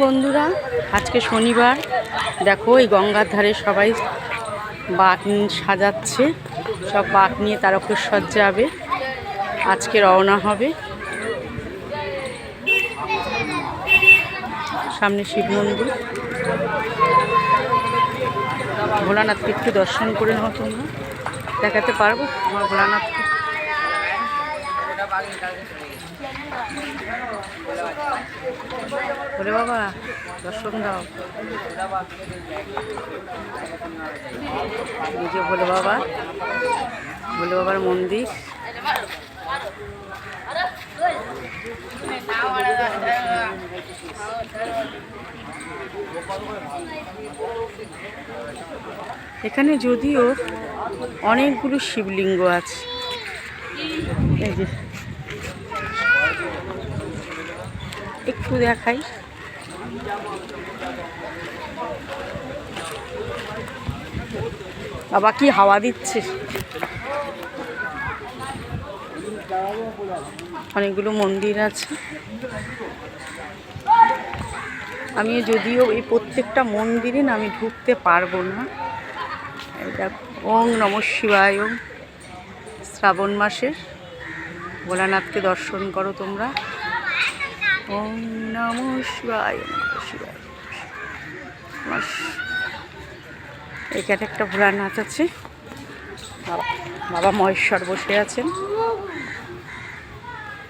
বন্ধুরা, আজকে শনিবার। দেখো এই গঙ্গার ধারে সবাই বাঁক সাজাচ্ছে, সব বাঁক নিয়ে তারকেশ্বর যাবে, আজকে রওনা হবে। সামনে শিব মন্দির, ভোলানাথকে একটু দর্শন করে নাও। তোমরা দেখাতে পারবো আমার ভোলানাথকে? বলে বাবা দর্শন দাও। এই যে ভোলে বাবার মন্দির। এখানে যদিও অনেকগুলো শিবলিঙ্গ আছে। এই যে একটু দেখাই, বাবা কি হাওয়া দিচ্ছে। অনেকগুলো মন্দির আছে। আমি যদিও এই প্রত্যেকটা মন্দিরে না আমি ঢুকতে পারবো না। ওং নমঃ শিবায়। ওং শ্রাবণ মাসের ভোলানাথকে দর্শন করো তোমরা। ওং নমঃ শিবায়। এখানে একটা ভোলানাথ আছে, বাবা মহেশ্বর বসে আছেন।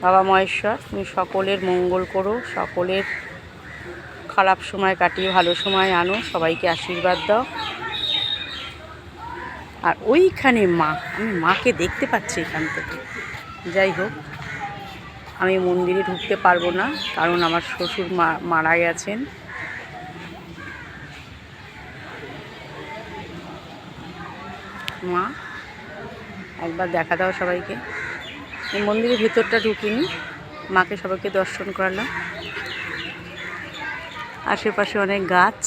বাবা মহেশ্বর, তুমি সকলের মঙ্গল করো, সকলের খারাপ সময় কাটিয়ে ভালো সময় আনো, সবাইকে আশীর্বাদ দাও। আর ওইখানে মা, আমি মাকে দেখতে পাচ্ছি এখান থেকে। যাই হোক, আমি মন্দিরে ঢুকতে পারবো না, কারণ আমার শ্বশুর মারা গেছেন। মা একবার দেখা দাও সবাইকে। এই মন্দিরের ভিতরটা ঢুকিনি, মাকে সবাইকে দর্শন করালাম। আশেপাশে অনেক গাছ।